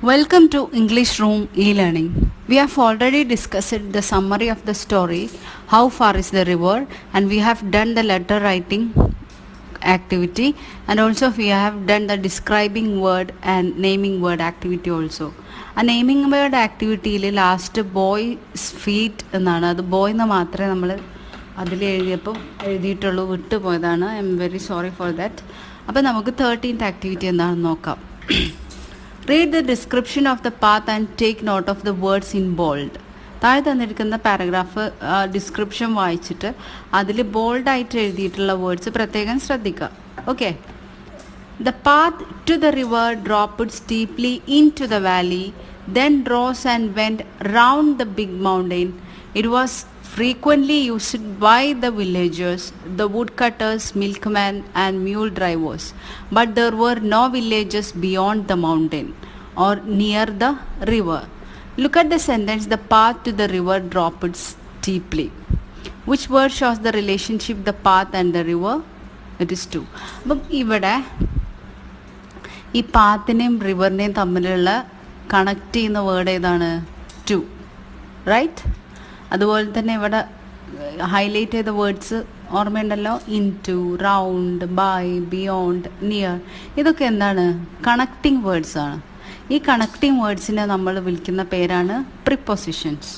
Welcome to English Room e-learning. We have already discussed the summary of the story, how far is the river, and we have done the letter writing activity, and also we have done the describing word and naming word activity also. ആ naming word ആക്ടിവിറ്റിയിൽ last boys feet എന്നാണ്, അത് boy എന്ന് മാത്രമേ നമ്മൾ അതിൽ എഴുതിയിട്ടുള്ളൂ, വിട്ടുപോയതാണ്. I am very sorry for that. അപ്പോൾ നമുക്ക് 13th ആക്ടിവിറ്റി എന്താണെന്ന് നോക്കാം. Read the description of the path and take note of the words in bold. താഴെ തന്നിരിക്കുന്ന പാരഗ്രാഫ് ഡിസ്ക്രിപ്ഷൻ വായിച്ചിട്ട് അതിൽ ബോൾഡായിട്ട് എഴുതിയിട്ടുള്ള വേർഡ്സ് പ്രത്യേകം ശ്രദ്ധിക്കുക. Okay. The path to the river dropped steeply into the valley, then rose and went round the big mountain. It was frequently used by the villagers, the woodcutters, milkmen and mule drivers, but there were no villages beyond the mountain or near the river. Look at the sentence, the path to the river dropped steeply. Which word shows the relationship the path and the river? It is two. അപ്പം ഇവിടെ ഈ പാത്തിനെയും റിവറിനെയും തമ്മിലുള്ള connect ചെയ്യുന്ന word ഏതാണ്? To, right? അതുപോലെ തന്നെ ഇവിടെ highlight ചെയ്ത വേർഡ്സ് ഓർമ്മയുണ്ടല്ലോ, into, round, by, beyond, near. ഇതൊക്കെ എന്താണ്? കണക്റ്റിംഗ് വേർഡ്സ് ആണ്. ഈ കണക്റ്റിംഗ് വേർഡ്സിനെ നമ്മൾ വിളിക്കുന്ന പേരാണ് പ്രിപ്പൊസിഷൻസ്.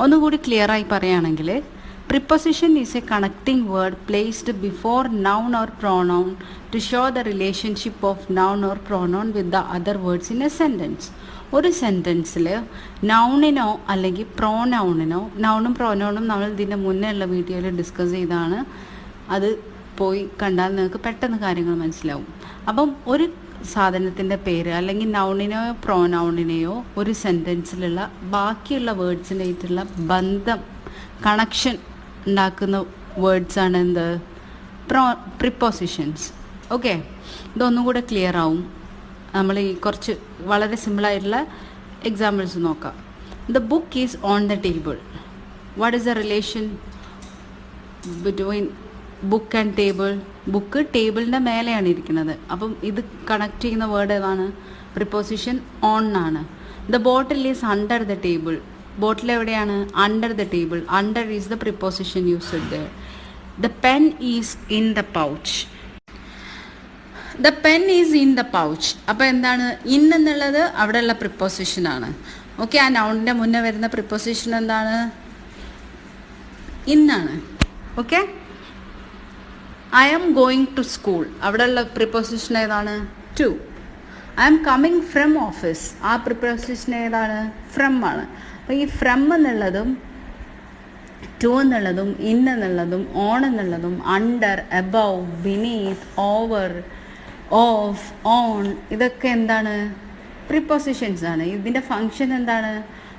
ഒന്നുകൂടി ക്ലിയറായി പറയുകയാണെങ്കിൽ, preposition is a connecting word placed before noun or pronoun to show the relationship of noun or pronoun with the other words in a sentence. ഒരു സെൻറ്റൻസിൽ നൗണിനോ അല്ലെങ്കിൽ പ്രോനൗണിനോ, നൗണും പ്രോനൗണും നമ്മൾ ഇതിൻ്റെ മുന്നേ ഉള്ള വീഡിയോയിൽ ഡിസ്കസ് ചെയ്താണ്, അത് പോയി കണ്ടാൽ നിങ്ങൾക്ക് പെട്ടെന്ന് കാര്യങ്ങൾ മനസ്സിലാവും. അപ്പം ഒരു സാധനത്തിൻ്റെ പേര് അല്ലെങ്കിൽ നൗണിനെയോ പ്രോനൗണിനെയോ ഒരു സെൻറ്റൻസിലുള്ള ബാക്കിയുള്ള വേർഡ്സിനായിട്ടുള്ള ബന്ധം, കണക്ഷൻ ഉണ്ടാക്കുന്ന വേർഡ്സാണ് എന്ത്? പ്രിപ്പോസിഷൻസ്. ഓക്കെ, ഇതൊന്നും കൂടെ ക്ലിയർ ആവും. നമ്മൾ ഈ കുറച്ച് വളരെ സിമ്പിളായിട്ടുള്ള എക്സാമ്പിൾസ് നോക്കാം. The book is on the table. What is the relation between book and table? Book ടേബിളിൻ്റെ മേലെയാണ് ഇരിക്കുന്നത്. അപ്പം ഇത് കണക്ട് ചെയ്യുന്ന വേർഡ് ഏതാണ്? പ്രിപ്പോസിഷൻ ഓൺ ആണ്. The bottle is under the table. Bottle എവിടെയാണ്? Under the table. Under is the preposition used there. The pen is in the pouch. The pen is in the pouch. അപ്പോൾ എന്താണ്? In എന്നുള്ളത് അവിടെയുള്ള പ്രിപ്പോസിഷനാണ്. Okay, ആ നൗണിൻ്റെ മുന്നേ വരുന്ന preposition എന്താണ്? ഇന്നാണ്. Okay. I am going to school. അവിടെയുള്ള പ്രിപ്പോസിഷൻ ഏതാണ്? To. I am coming from office. ആ പ്രിപ്പോസിഷൻ ഏതാണ്? ഫ്രം ആണ്. അപ്പോൾ ഈ ഫ്രം എന്നുള്ളതും ടു എന്നുള്ളതും ഇൻ എന്നുള്ളതും ഓൺ എന്നുള്ളതും under, above, beneath, over, of, on, ഇതൊക്കെ എന്താണ്? പ്രിപ്പോസിഷൻസ് ആണ്. ഇതിൻ്റെ ഫങ്ഷൻ എന്താണ്?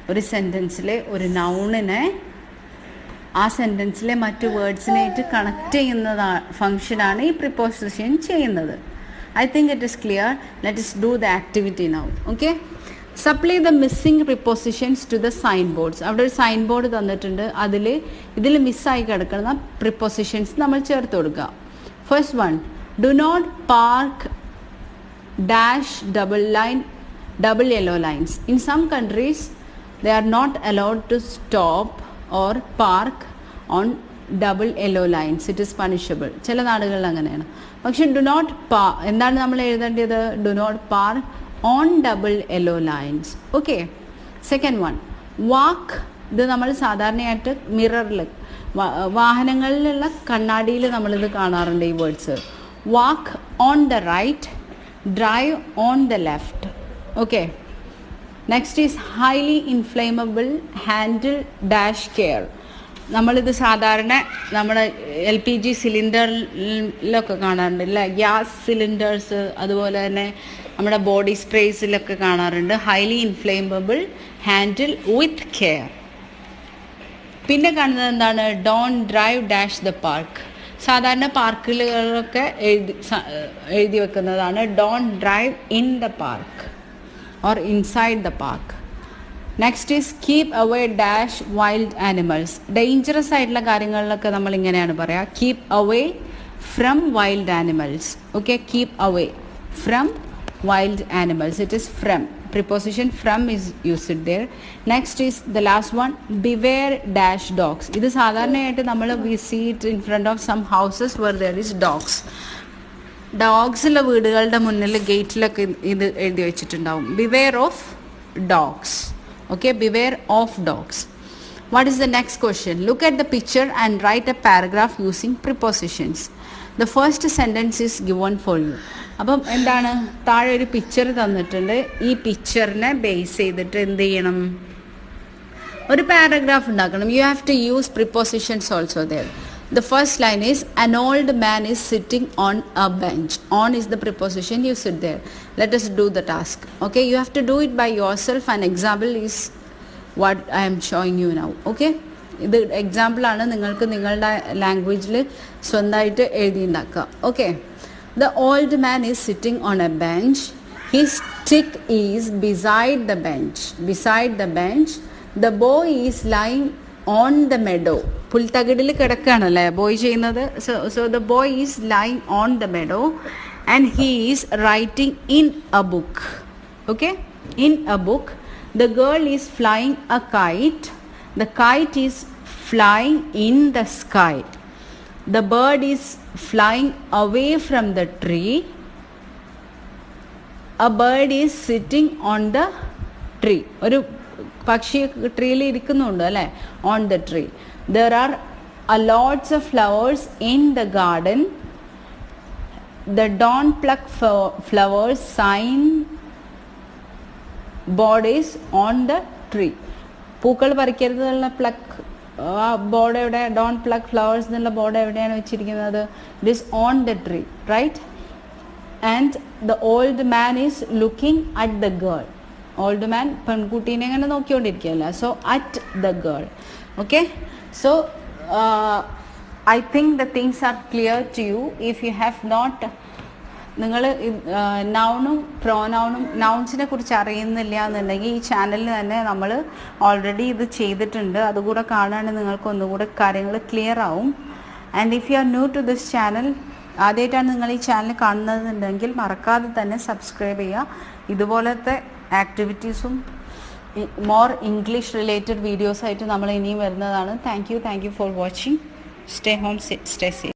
ഒരു സെൻറ്റൻസിലെ ഒരു നൗണിനെ ആ സെൻറ്റൻസിലെ മറ്റു വേർഡ്സിനായിട്ട് കണക്ട് ചെയ്യുന്ന ഫങ്ഷനാണ് ഈ പ്രിപ്പോസിഷൻ ചെയ്യുന്നത്. I think it is clear. Let us do the activity now. Okay. Supply the missing prepositions to the signboards. അവിടെ ഒരു സൈൻ ബോർഡ് തന്നിട്ടുണ്ട്. ഇതിൽ മിസ്സായി കിടക്കുന്ന പ്രിപ്പോസിഷൻസ് നമ്മൾ ചേർത്ത് കൊടുക്കുക. First one, do not park dash double line double yellow lines. In some countries they are not allowed to stop or park on double yellow lines. It is punishable. ചില നാടുകളിൽ അങ്ങനെയാണ്. പക്ഷെ ഡു നോട്ട് എന്താണ് നമ്മൾ എഴുതേണ്ടത്? Do not park on double yellow lines. Okay. Second one, walk. ഇത് നമ്മൾ സാധാരണയായിട്ട് മിററിൽ, വാഹനങ്ങളിലുള്ള കണ്ണാടിയിൽ നമ്മളിത് കാണാറുണ്ട് ഈ words. Walk on the right, drive on the left. Okay. Next is highly inflammable handle dash care. നമ്മളിത് സാധാരണ നമ്മുടെ LPG സിലിണ്ടറിലൊക്കെ കാണാറുണ്ട് അല്ലേ? ഗ്യാസ് സിലിണ്ടേഴ്സ്, അതുപോലെ തന്നെ നമ്മുടെ ബോഡി സ്പ്രേസിലൊക്കെ കാണാറുണ്ട്. Highly inflammable handle with care. പിന്നെ കാണുന്നത് എന്താണ്? Don't drive dash the park. സാധാരണ പാർക്കുകളൊക്കെ എഴുതി വെക്കുന്നതാണ് don't drive in the park or inside the park. Next is keep away dash wild animals. Dangerous ആയിട്ടുള്ള കാര്യങ്ങളിലൊക്കെ നമ്മൾ ഇങ്ങനെയാണ് പറയുക, keep away from wild animals. Okay, keep away from wild animals. It is from. preposition from is used there. Next is the last one, beware dash dogs. ഇത് സാധാരണയായിട്ട് നമ്മൾ we see it in front of some houses where there is dogs. ഡോഗ്സുള്ള വീടുകളുടെ മുന്നിൽ ഗേറ്റിലൊക്കെ ഇത് എഴുതി വെച്ചിട്ടുണ്ടാവും, beware of dogs. Okay, beware of dogs. What is the next question? Look at the picture and write a paragraph using prepositions. The first sentence is given for you. അപ്പം എന്താണ്, താഴെ ഒരു picture തന്നിട്ടുണ്ട്. ഈ പിക്ചറിനെ ബേസ് ചെയ്തിട്ട് എന്ത് ചെയ്യണം, ഒരു പാരഗ്രാഫ് ഉണ്ടാക്കണം. You have to use prepositions also there. The first line is, an old man is sitting on a bench. On is the preposition, you sit there. Let us do the task. Okay, you have to do it by yourself. An example is what I am showing you now. Okay, ഇത് example ആണ്, നിങ്ങൾക്ക് നിങ്ങളുടെ ലാംഗ്വേജിൽ സ്വന്തമായിട്ട് എഴുതി ഉണ്ടാക്കുക. Okay, the old man is sitting on a bench. His stick is beside the bench. Beside the bench, the boy is lying on the meadow. പുൽത്തകിടിൽ കിടക്കുകയാണല്ലേ ബോയ് ചെയ്യുന്നത്. So the boy is lying on the meadow and he is writing in a book. Okay, in a book. The girl is flying a kite. The kite is flying in the sky. The bird is flying away from the tree. A bird is sitting on the tree. ഒരു പക്ഷി ട്രീയിൽ ഇരിക്കുന്നുണ്ട് അല്ലേ, on the tree. There are lots of flowers in the garden. The don't pluck flowers sign board is on the tree. പൂക്കൾ പറിക്കരുതെന്നുള്ള pluck board എവിടെ, don't pluck flowers എന്നുള്ള board എവിടെയാണ് വെച്ചിരിക്കുന്നത്? It is on the tree, right? And the old man is looking at the girl. Old man പെൺകുട്ടീനെ ഇങ്ങനെ നോക്കിക്കൊണ്ടിരിക്കുകയല്ല. So at the girl. Okay, so I think the things are clear to you. If you have not, നിങ്ങൾ നൗണും പ്രോനൗണും നൗൺസിനെ കുറിച്ച് അറിയുന്നില്ല എന്നുണ്ടെങ്കിൽ ഈ ചാനലിൽ തന്നെ നമ്മൾ ഓൾറെഡി ഇത് ചെയ്തിട്ടുണ്ട്. അതുകൂടെ കാണുകയാണെങ്കിൽ നിങ്ങൾക്ക് ഒന്നുകൂടെ കാര്യങ്ങൾ ക്ലിയർ ആവും. And if you are new to this channel, ആദ്യമായിട്ടാണ് നിങ്ങൾ ഈ ചാനൽ കാണുന്നതെന്നുണ്ടെങ്കിൽ മറക്കാതെ തന്നെ സബ്സ്ക്രൈബ് ചെയ്യുക. ഇതുപോലത്തെ ആക്ടിവിറ്റീസും മോർ ഇംഗ്ലീഷ് റിലേറ്റഡ് വീഡിയോസായിട്ട് നമ്മൾ ഇനിയും വരുന്നതാണ്. Thank you for watching. Stay home, stay safe.